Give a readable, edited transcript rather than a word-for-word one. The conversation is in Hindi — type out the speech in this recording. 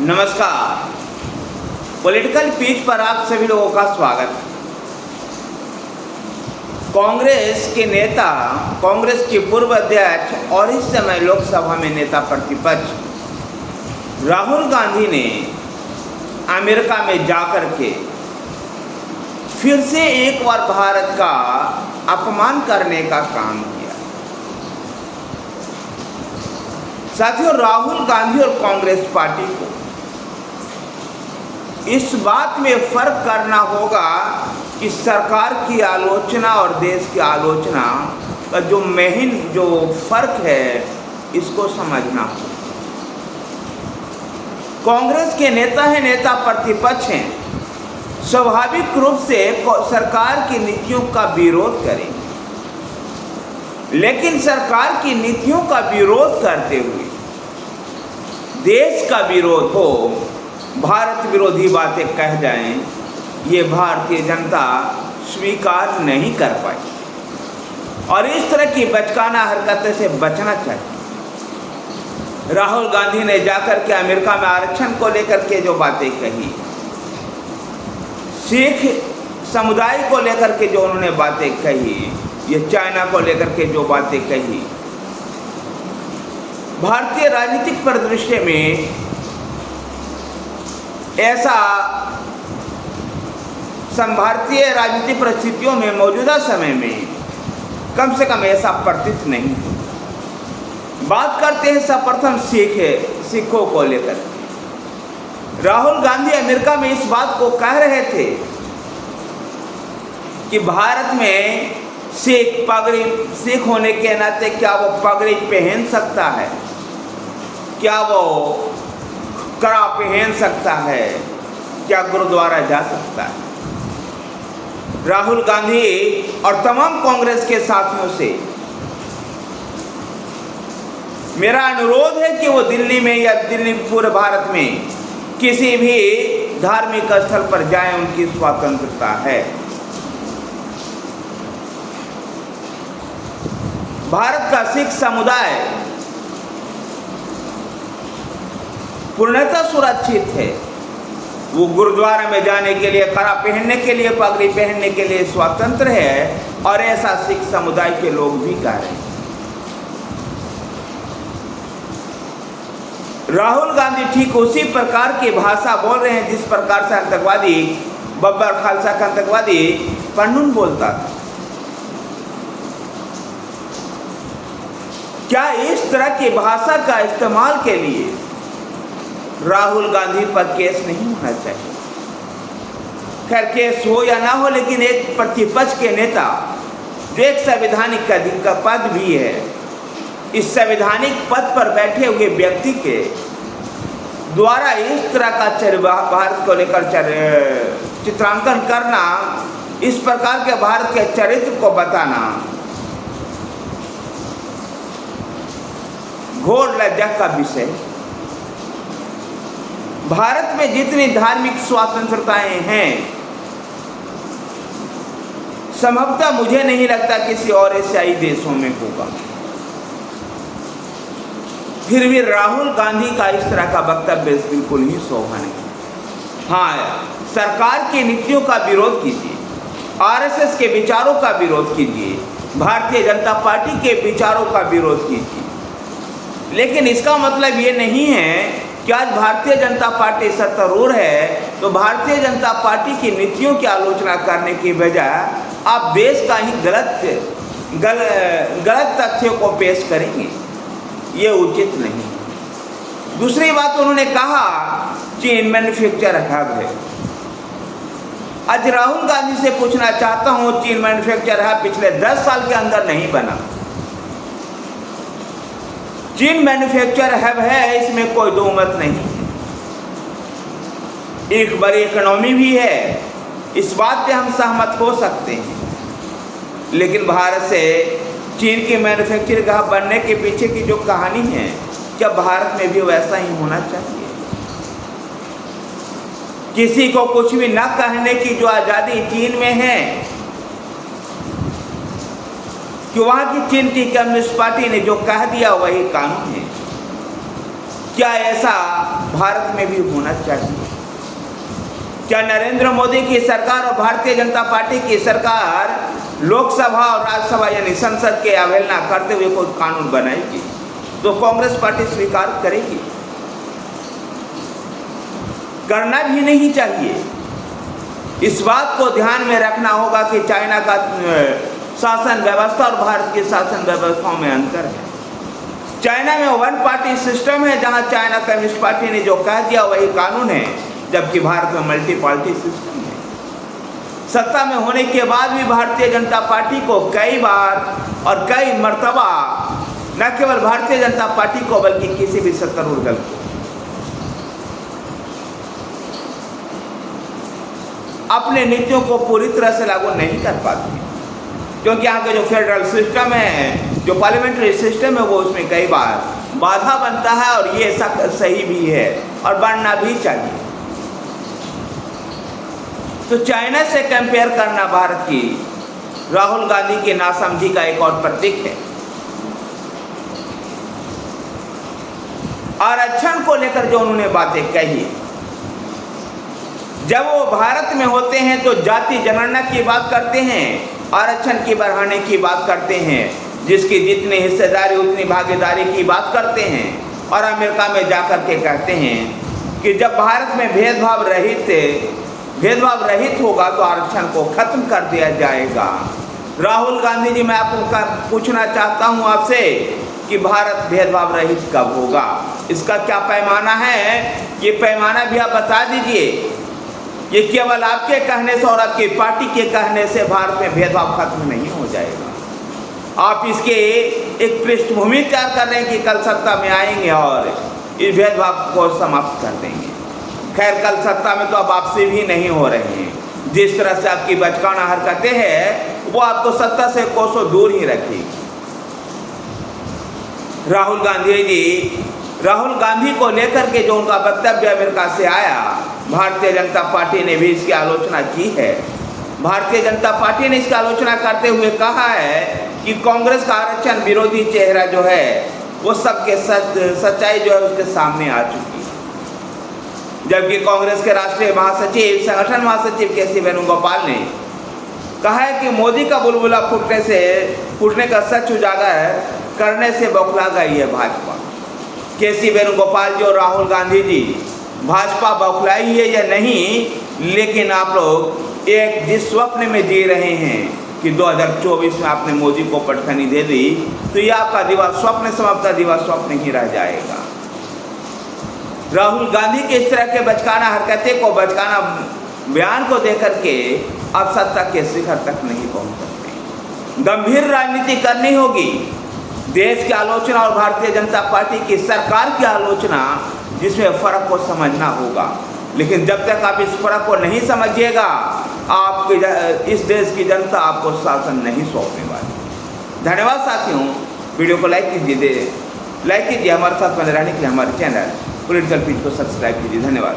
नमस्कार। पॉलिटिकल पीच पर आप सभी लोगों का स्वागत। कांग्रेस के नेता, कांग्रेस के पूर्व अध्यक्ष और इस समय लोकसभा में नेता प्रतिपक्ष राहुल गांधी ने अमेरिका में जाकर के फिर से एक बार भारत का अपमान करने का काम किया। साथियों, राहुल गांधी और कांग्रेस पार्टी को इस बात में फर्क करना होगा कि सरकार की आलोचना और देश की आलोचना का जो फर्क है, इसको समझना होगा। कांग्रेस के नेता हैं, नेता प्रतिपक्ष हैं, स्वाभाविक रूप से सरकार की नीतियों का विरोध करेंगे, लेकिन सरकार की नीतियों का विरोध करते हुए देश का विरोध हो, भारत विरोधी बातें कह जाएं, ये भारतीय जनता स्वीकार नहीं कर पाई और इस तरह की बचकाना हरकतों से बचना चाहिए। राहुल गांधी ने जाकर के अमेरिका में आरक्षण को लेकर के जो बातें कही, सिख समुदाय को लेकर के जो उन्होंने बातें कही, ये चाइना को लेकर के जो बातें कही, भारतीय राजनीतिक परिदृश्य में ऐसा भारतीय राजनीतिक परिस्थितियों में मौजूदा समय में कम से कम ऐसा प्रतीत नहीं है। बात करते हैं सर्वप्रथम सिखों को लेकर। राहुल गांधी अमेरिका में इस बात को कह रहे थे कि भारत में सिख होने के नाते क्या वो पगड़ी पहन सकता है, क्या वो कड़ा पहन सकता है, क्या गुरुद्वारा जा सकता है। राहुल गांधी और तमाम कांग्रेस के साथियों से मेरा अनुरोध है कि वो दिल्ली में या दिल्ली पूरे भारत में किसी भी धार्मिक स्थल पर जाएं, उनकी स्वतंत्रता है। भारत का सिख समुदाय पूर्णतः सुरक्षित है। वो गुरुद्वारा में जाने के लिए, कड़ा पहनने के लिए, पगड़ी पहनने के लिए स्वतंत्र है और ऐसा सिख समुदाय के लोग भी कह रहे हैं। राहुल गांधी ठीक उसी प्रकार की भाषा बोल रहे हैं जिस प्रकार से आतंकवादी बब्बर खालसा का आतंकवादी पन्नून बोलता था। क्या इस तरह की भाषा का इस्तेमाल के लिए राहुल गांधी पर केस नहीं होना चाहिए? खैर, केस हो या ना हो, लेकिन एक प्रतिपक्ष के नेता जो एक संवैधानिक का पद भी है, इस संवैधानिक पद पर बैठे हुए व्यक्ति के द्वारा इस तरह का भारत को लेकर चित्रांकन करना, इस प्रकार के भारत के चरित्र को बताना घोर लज्जा का विषय। भारत में जितनी धार्मिक स्वतंत्रताएं हैं, संभवतः मुझे नहीं लगता किसी और एशियाई देशों में होगा। फिर भी राहुल गांधी का इस तरह का वक्तव्य बिल्कुल ही शोभा नहीं। हाँ, सरकार की नीतियों का विरोध कीजिए, आरएसएस के विचारों का विरोध कीजिए, भारतीय जनता पार्टी के विचारों का विरोध कीजिए, लेकिन इसका मतलब ये नहीं है कि आज भारतीय जनता पार्टी सत्तारूढ़ है तो भारतीय जनता पार्टी की नीतियों की आलोचना करने की बजाय आप देश का ही गलत तथ्यों को पेश करेंगे, ये उचित नहीं। दूसरी बात उन्होंने कहा, चीन मैन्युफैक्चर हब है। आज राहुल गांधी से पूछना चाहता हूँ, चीन मैन्युफैक्चर हब पिछले 10 साल के अंदर नहीं बना। चीन मैन्युफैक्चर हब है, इसमें कोई दो मत नहीं। एक बड़ी इकोनॉमी भी है, इस बात पे हम सहमत हो सकते हैं, लेकिन भारत से चीन के मैन्युफैक्चरिंग हब बनने के पीछे की जो कहानी है, क्या भारत में भी वैसा ही होना चाहिए? किसी को कुछ भी न कहने की जो आज़ादी चीन में है, कि वहाँ की चीन की कम्युनिस्ट पार्टी ने जो कह दिया वही कानून है। क्या ऐसा भारत में भी होना चाहिए। क्या नरेंद्र मोदी की सरकार और भारतीय जनता पार्टी की सरकार लोकसभा और राज्यसभा यानी संसद के अवहेलना करते हुए कोई कानून बनाएगी तो कांग्रेस पार्टी स्वीकार करेगी? करना भी नहीं चाहिए। इस बात को ध्यान में रखना होगा कि चाइना का शासन व्यवस्था और भारत की शासन व्यवस्थाओं में अंतर है। चाइना में वन पार्टी सिस्टम है, जहां चाइना कम्युनिस्ट पार्टी ने जो कह दिया वही कानून है, जबकि भारत में मल्टी पार्टी सिस्टम है। सत्ता में होने के बाद भी भारतीय जनता पार्टी को कई बार और कई मर्तबा, न केवल भारतीय जनता पार्टी को बल्कि किसी भी सत्तारूढ़ दल को अपने नीतियों को पूरी तरह से लागू नहीं कर पाती, क्योंकि यहाँ का जो फेडरल सिस्टम है, जो पार्लियामेंट्री सिस्टम है, वो उसमें कई बार बाधा बनता है और ये सही भी है और बनना भी चाहिए। तो चाइना से कंपेयर करना भारत की राहुल गांधी की नासमझी का एक और प्रतीक है। आरक्षण को लेकर जो उन्होंने बातें कही, जब वो भारत में होते हैं तो जाति जनगणना की बात करते हैं, आरक्षण की बढ़ाने की बात करते हैं, जिसकी जितनी हिस्सेदारी उतनी भागीदारी की बात करते हैं, और अमेरिका में जाकर के कहते हैं कि जब भारत में भेदभाव रहित होगा तो आरक्षण को खत्म कर दिया जाएगा। राहुल गांधी जी, मैं आपको पूछना चाहता हूं आपसे कि भारत भेदभाव रहित कब होगा? इसका क्या पैमाना है? ये पैमाना भी आप बता दीजिए। ये केवल आपके कहने से और आपकी पार्टी के कहने से भारत में भेदभाव खत्म नहीं हो जाएगा। आप इसके एक पृष्ठभूमि तैयार कर रहे हैं कि कल सत्ता में आएंगे और इस भेदभाव को समाप्त कर देंगे। खैर, कल सत्ता में तो अब आपसे भी नहीं हो रहे हैं। जिस तरह से आपकी बचकाना हरकतें हैं वो आपको सत्ता से कोसों दूर ही रखेगी। राहुल गांधी को लेकर के जो उनका वक्तव्य अमेरिका से आया, भारतीय जनता पार्टी ने भी इसकी आलोचना की है। भारतीय जनता पार्टी ने इसकी आलोचना करते हुए कहा है कि कांग्रेस का आरक्षण विरोधी चेहरा जो है वो सबके सच्चाई जो है उसके सामने आ चुकी है। जबकि कांग्रेस के राष्ट्रीय महासचिव, संगठन महासचिव केसी वेणुगोपाल ने कहा है कि मोदी का बुलबुला फूटने का सच उजागर करने से बौखला गई है भाजपा। केसी वेणुगोपाल जी और राहुल गांधी जी, भाजपा बौखलाई है या नहीं, लेकिन आप लोग एक जिस स्वप्न में जी रहे हैं कि 2024 में आपने मोदी को पटखनी दे दी, तो ये आपका दिवा स्वप्न समाप्त दिवा स्वप्न ही रह जाएगा। राहुल गांधी के इस तरह के बचकाना हरकतें को, बचकाना बयान को देकर के आप सत्ता के शिखर तक नहीं पहुंच सकते। गंभीर राजनीति करनी होगी, देश की आलोचना और भारतीय जनता पार्टी की सरकार की आलोचना, जिसमें फ़र्क को समझना होगा। लेकिन जब तक आप इस फ़र्क को नहीं समझिएगा, आपके इस देश की जनता आपको शासन नहीं सौंपने वाली। धन्यवाद साथियों, वीडियो को लाइक कीजिए, हमारे साथ बने रहने के लिए हमारे चैनल पॉलिटिकल पिच को सब्सक्राइब कीजिए। धन्यवाद।